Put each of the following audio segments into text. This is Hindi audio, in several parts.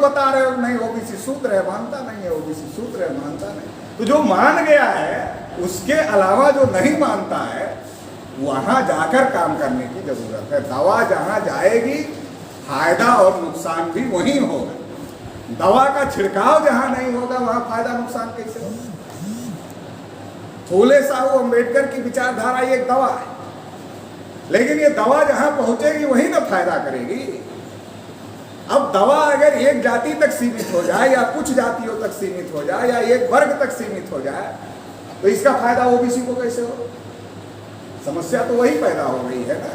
बता रहे हो नहीं ओबीसी सूत्र है, मानता नहीं है, ओबीसी सूत्र है, मानता नहीं। तो जो मान गया है उसके अलावा जो नहीं मानता है वहां जाकर काम करने की जरूरत है। दवा जहां जाएगी फायदा और नुकसान भी वहीं होगा। दवा का छिड़काव जहां नहीं होगा वहां फायदा नुकसान कैसे होगा? फूले साहू अंबेडकर की विचारधारा ये एक दवा है, लेकिन ये दवा जहां पहुंचेगी वहीं ना फायदा करेगी। अब दवा अगर एक जाति तक सीमित हो जाए या कुछ जातियों तक सीमित हो जाए या एक वर्ग तक सीमित हो जाए तो इसका फायदा ओबीसी को कैसे हो? समस्या तो वही पैदा हो गई है ना।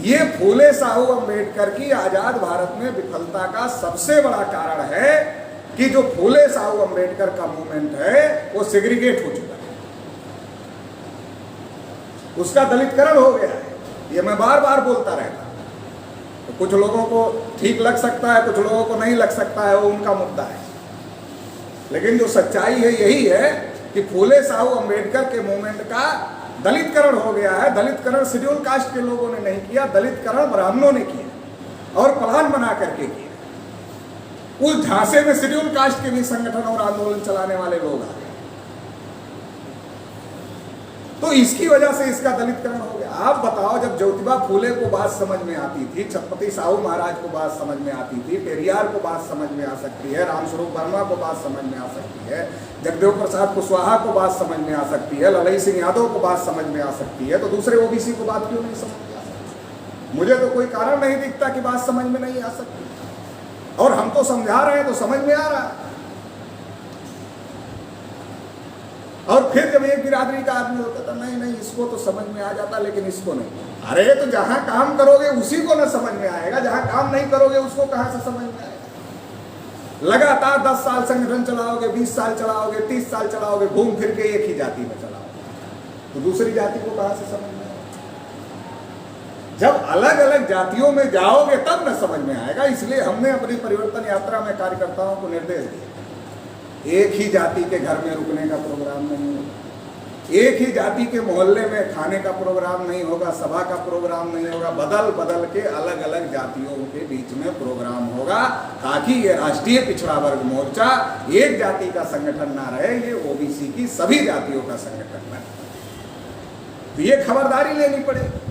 ये फूले साहू अंबेडकर की आजाद भारत में विफलता का सबसे बड़ा कारण है कि जो फूले साहू अंबेडकर का मूवमेंट है वो सेग्रीगेट हो चुका है, उसका दलितकरण हो गया है। ये मैं बार बार बोलता रहता हूं। तो कुछ लोगों को ठीक लग सकता है, कुछ लोगों को नहीं लग सकता है, वो उनका मुद्दा है। लेकिन जो सच्चाई है यही है कि फूले साहू अंबेडकर के मूवमेंट का दलितकरण हो गया है। दलितकरण शेड्यूल कास्ट के लोगों ने नहीं किया, दलितकरण ब्राह्मणों ने किया और प्लान बना करके किया। उस झांसे में शेड्यूल कास्ट के भी संगठन और आंदोलन चलाने वाले लोग आ गए, तो इसकी वजह से इसका दलितकरण हो गया। आप बताओ, जब ज्योतिबा फूले को बात समझ में आती थी, छत्रपति साहू महाराज को बात समझ में आती थी, पेरियार को बात समझ में आ सकती है, रामस्वरूप वर्मा को बात समझ में आ सकती है, जगदेव प्रसाद कुशवाहा को बात समझ में आ सकती है, ललई सिंह यादव को बात समझ में आ सकती है, तो दूसरे ओबीसी को बात क्यों नहीं समझ में आ सकती? मुझे तो कोई कारण नहीं दिखता कि बात समझ में नहीं आ सकती। और हम तो समझा रहे हैं तो समझ में आ रहा है। और फिर जब एक बिरादरी का आदमी होता था नहीं नहीं इसको तो समझ में आ जाता लेकिन इसको नहीं। अरे तो जहां काम करोगे उसी को ना समझ में आएगा, जहां काम नहीं करोगे उसको कहां से समझ में आएगा? लगातार 10 साल संगठन चलाओगे, 20 साल चलाओगे, 30 साल चलाओगे, घूम फिर के एक ही जाति में चलाओगे तो दूसरी जाति को कहां से समझ में आएगा? जब अलग अलग जातियों में जाओगे तब न समझ में आएगा। इसलिए हमने अपनी परिवर्तन यात्रा में कार्यकर्ताओं को निर्देश दिया, एक ही जाति के घर में रुकने का प्रोग्राम नहीं होगा, एक ही जाति के मोहल्ले में खाने का प्रोग्राम नहीं होगा, सभा का प्रोग्राम नहीं होगा, बदल बदल के अलग अलग जातियों के बीच में प्रोग्राम होगा, ताकि ये राष्ट्रीय पिछड़ा वर्ग मोर्चा एक जाति का संगठन ना रहे, ये ओबीसी की सभी जातियों का संगठन बने। तो ये खबरदारी लेनी पड़ेगी।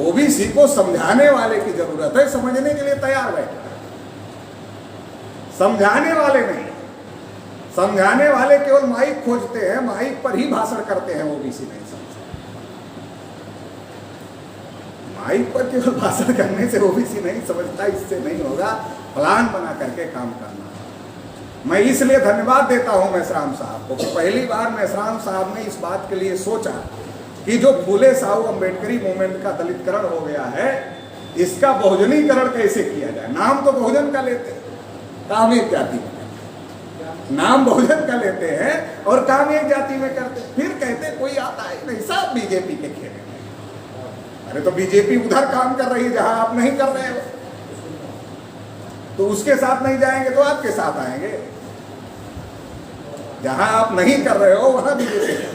ओबीसी को समझाने वाले की जरूरत है, समझने के लिए तैयार बैठे, समझाने वाले नहीं। समझाने वाले केवल माइक खोजते हैं, माइक पर ही भाषण करते हैं, ओबीसी नहीं समझते। माइक पर केवल भाषण करने से ओबीसी नहीं समझता, इससे नहीं होगा। प्लान बना करके काम करना। मैं इसलिए धन्यवाद देता हूं मेश्राम साहब को कि पहली बार मेश्राम साहब ने इस बात के लिए सोचा कि जो फूले साहू अंबेडकरी मूवमेंट का दलितकरण हो गया है, इसका बहुजनीकरण कैसे किया जाए। नाम तो बहुजन का लेते हैं, काम एक जाति में, नाम बहुजन का लेते हैं और काम एक जाति में करते हैं। फिर कहते कोई आता है नहीं, सब बीजेपी के खेल में। अरे तो बीजेपी उधर काम कर रही है जहां आप नहीं कर रहे हो, तो उसके साथ नहीं जाएंगे तो आपके साथ आएंगे। जहां आप नहीं कर रहे हो वहां बीजेपी।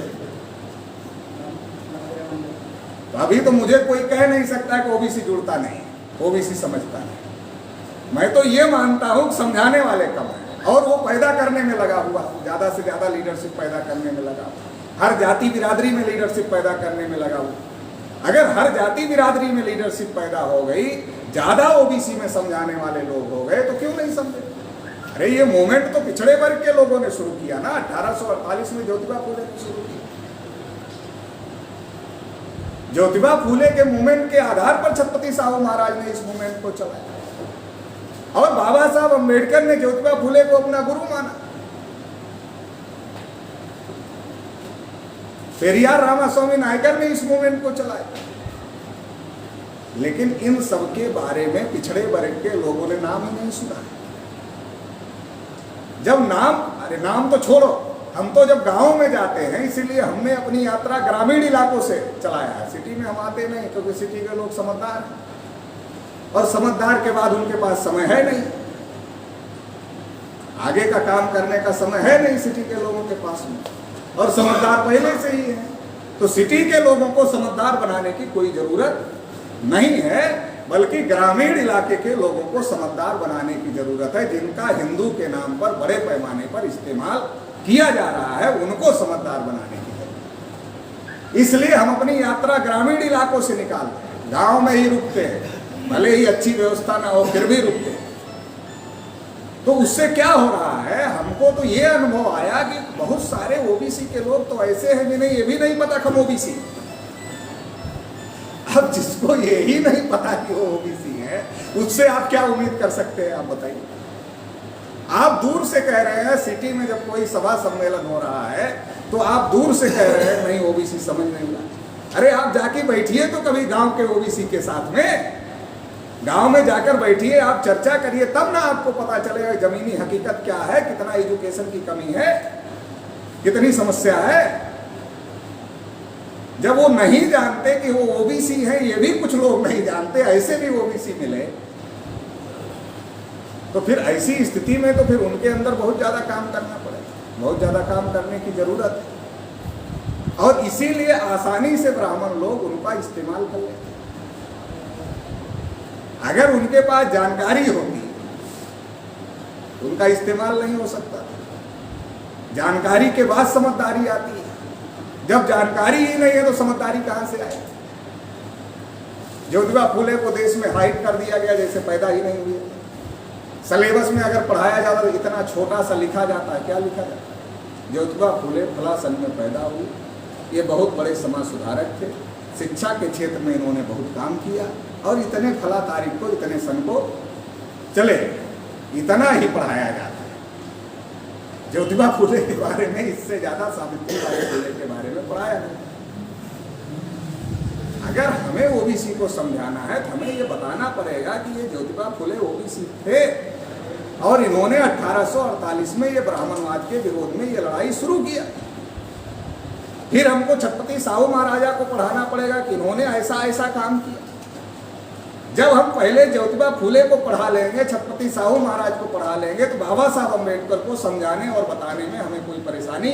तो अभी तो मुझे कोई कह नहीं सकता कि ओबीसी जुड़ता नहीं, ओबीसी समझता नहीं। मैं तो ये मानता हूं समझाने वाले कम है और वो पैदा करने में लगा हुआ, ज्यादा से ज्यादा लीडरशिप पैदा करने में लगा हुआ, हर जाति बिरादरी में लीडरशिप पैदा करने में लगा हुआ। अगर हर जाति बिरादरी में लीडरशिप पैदा हो गई, ज्यादा ओबीसी में समझाने वाले लोग हो गए, तो क्यों नहीं समझे? अरे ये मूवमेंट तो पिछड़े वर्ग के लोगों ने शुरू किया ना, 1848 में ज्योतिबा फूले ने शुरू किया। ज्योतिबा फूले के मूवमेंट के आधार पर छत्रपति साहू महाराज ने इस मूवमेंट को चलाया और बाबा साहब अंबेडकर ने ज्योतिबा फूले को अपना गुरु माना। पेरियार रामास्वामी नायकर ने इस मूवमेंट को चलाया। लेकिन इन सबके बारे में पिछड़े वर्ग के लोगों ने नाम ही नहीं सुना। जब नाम तो छोड़ो, हम तो जब गांव में जाते हैं, इसीलिए हमने अपनी यात्रा ग्रामीण इलाकों से चलाया है। सिटी में हम आते नहीं, क्योंकि सिटी के लोग समझदार हैं और समझदार के बाद उनके पास समय है नहीं, आगे का काम करने का समय है नहीं सिटी के लोगों के पास में, और समझदार पहले से ही है। तो सिटी के लोगों को समझदार बनाने की कोई जरूरत नहीं है। बल्कि ग्रामीण इलाके के लोगों को समझदार बनाने की जरूरत है। जिनका हिंदू के नाम पर बड़े पैमाने पर इस्तेमाल किया जा रहा है, उनको समझदार बनाने की जरूरत है। इसलिए हम अपनी यात्रा ग्रामीण इलाकों से निकालते हैं, गांव में ही रुकते हैं, भले ही अच्छी व्यवस्था ना हो फिर भी रुकते हैं। तो उससे क्या हो रहा है, हमको तो ये अनुभव आया कि बहुत सारे ओबीसी के लोग तो ऐसे हैं जिन्हें ये भी नहीं पता कि हम ओबीसी। अब जिसको ये ही नहीं पता कि वो ओबीसी है, उससे आप क्या उम्मीद कर सकते हैं, आप बताइए। आप दूर से कह रहे हैं, सिटी में जब कोई सभा सम्मेलन हो रहा है तो आप दूर से कह रहे हैं नहीं ओबीसी समझ नहीं रहा। अरे आप जाके बैठिए तो कभी गांव के ओबीसी के साथ में, गांव में जाकर बैठिए, आप चर्चा करिए, तब ना आपको पता चलेगा जमीनी हकीकत क्या है, कितना एजुकेशन की कमी है, कितनी समस्या है। जब वो नहीं जानते कि वो ओबीसी है, ये भी कुछ लोग नहीं जानते, ऐसे भी ओबीसी मिले, तो फिर ऐसी स्थिति में तो फिर उनके अंदर बहुत ज्यादा काम करना पड़ेगा, बहुत ज्यादा काम करने की जरूरत है। और इसीलिए आसानी से ब्राह्मण लोग उनका इस्तेमाल कर लेते हैं। अगर उनके पास जानकारी होगी, उनका इस्तेमाल नहीं हो सकता। जानकारी के बाद समझदारी आती है। जब जानकारी ही नहीं है तो समझदारी कहां से आए। ज्योतिबा फुले को देश में हाइड कर दिया गया जैसे पैदा ही नहीं हुए। सिलेबस में अगर पढ़ाया जाता तो इतना छोटा सा लिखा जाता है, क्या लिखा जाता है, ज्योतिबा फुले फला सन में पैदा हुई, ये बहुत बड़े समाज सुधारक थे, शिक्षा के क्षेत्र में इन्होंने बहुत काम किया और इतने फला तारीख को इतने सन को चले, इतना ही पढ़ाया जाता है। ज्योतिबा फुले के बारे में इससे ज्यादा सावित्रीबाई फुले के बारे में पढ़ाया नहीं। अगर हमें ओबीसी को समझाना है तो हमें ये बताना पड़ेगा कि ये ज्योतिबा फुले ओबीसी थे और इन्होंने 1848 में ये ब्राह्मणवाद के विरोध में ये लड़ाई शुरू किया। फिर हमको छत्रपति साहू महाराजा को पढ़ाना पड़ेगा कि इन्होंने ऐसा ऐसा काम किया। जब हम पहले ज्योतिबा फुले को पढ़ा लेंगे, छत्रपति साहू महाराज को पढ़ा लेंगे, तो बाबा साहब अम्बेडकर को समझाने और बताने में हमें कोई परेशानी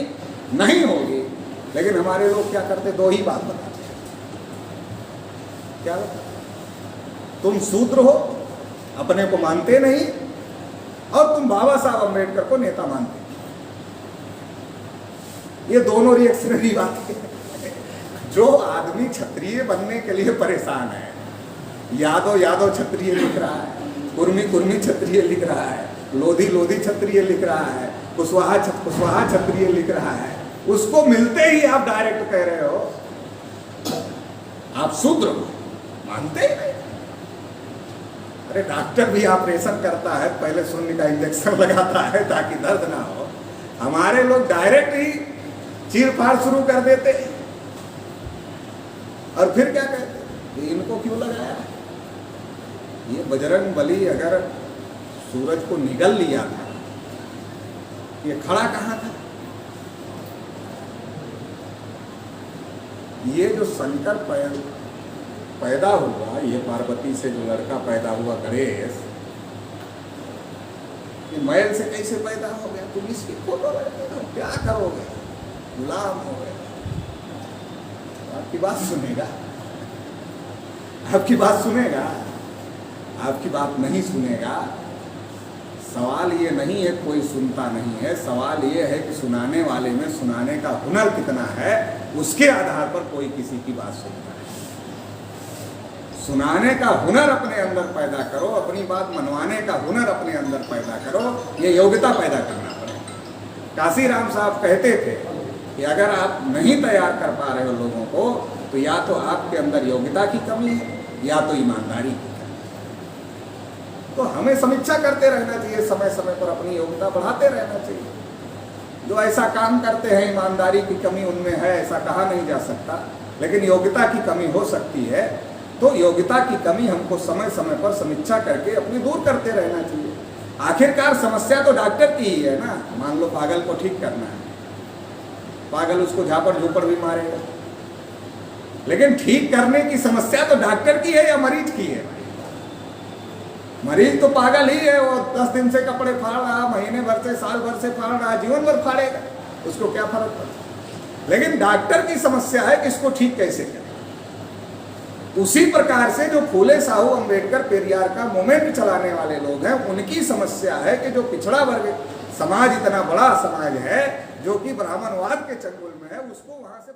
नहीं होगी। लेकिन हमारे लोग क्या करते, दो ही बात बताते, क्या तुम शूद्र हो, अपने को मानते नहीं, और तुम बाबा साहब अम्बेडकर को नेता मानते। ये दोनों रिएक्शनरी बातें। जो आदमी क्षत्रिय बनने के लिए परेशान है, यादव यादव क्षत्रिय लिख रहा है, कुर्मी कुर्मी क्षत्रिय लिख रहा है, लोधी लोधी क्षत्रिय लिख रहा है, कुशवाहा कुशवाहा क्षत्रिय लिख रहा है, उसको मिलते ही आप डायरेक्ट कह रहे हो आप शूद्र हो, मानते ही नहीं। अरे डॉक्टर भी ऑपरेशन करता है, पहले शून्य का इंजेक्शन लगाता है ताकि दर्द ना हो। हमारे लोग डायरेक्ट ही चीर फाड़ शुरू कर देते और फिर क्या कहते, इनको क्यों लगाया। ये बजरंग बली अगर सूरज को निगल लिया था, ये खड़ा कहाँ था। ये जो शंकर पैदा हुआ, ये पार्वती से जो लड़का पैदा हुआ गणेश, ये मैल से कैसे पैदा हो गया, तुम इसकी फोटो रखते हो, क्या करोगे, गुलाम हो गया। आपकी बात सुनेगा, आपकी बात सुनेगा, आपकी बात नहीं सुनेगा। सवाल ये नहीं है कोई सुनता नहीं है, सवाल ये है कि सुनाने वाले में सुनाने का हुनर कितना है, उसके आधार पर कोई किसी की बात सुनता है। सुनाने का हुनर अपने अंदर पैदा करो, अपनी बात मनवाने का हुनर अपने अंदर पैदा करो, ये योग्यता पैदा करना पड़ेगा। काशीराम साहब कहते थे कि अगर आप नहीं तैयार कर पा रहे हो लोगों को, तो या तो आपके अंदर योग्यता की कमी है या तो ईमानदारी की कमी है। तो हमें समीक्षा करते रहना चाहिए, समय समय पर अपनी योग्यता बढ़ाते रहना चाहिए। जो ऐसा काम करते हैं ईमानदारी की कमी उनमें है ऐसा कहा नहीं जा सकता, लेकिन योग्यता की कमी हो सकती है। तो योग्यता की कमी हमको समय समय पर समीक्षा करके अपनी दूर करते रहना चाहिए। आखिरकार समस्या तो डॉक्टर की ही है ना। मान लो पागल को ठीक करना है, पागल उसको झापड़ झूपड़ भी मारेगा, लेकिन ठीक करने की समस्या तो डॉक्टर की है या मरीज की है। मरीज तो पागल ही है, वो 10 दिन से कपड़े फाड़ रहा, महीने भर से साल भर से फाड़ रहा, जीवन भर फाड़ेगा, उसको क्या फर्क पड़ता। लेकिन डॉक्टर की समस्या है कि इसको ठीक कैसे करें। उसी प्रकार से जो फूले साहू अंबेडकर पेरियार का मूवमेंट चलाने वाले लोग हैं, उनकी समस्या है कि जो पिछड़ा वर्ग समाज, इतना बड़ा समाज है जो कि ब्राह्मणवाद के चंगुल में है, उसको वहां से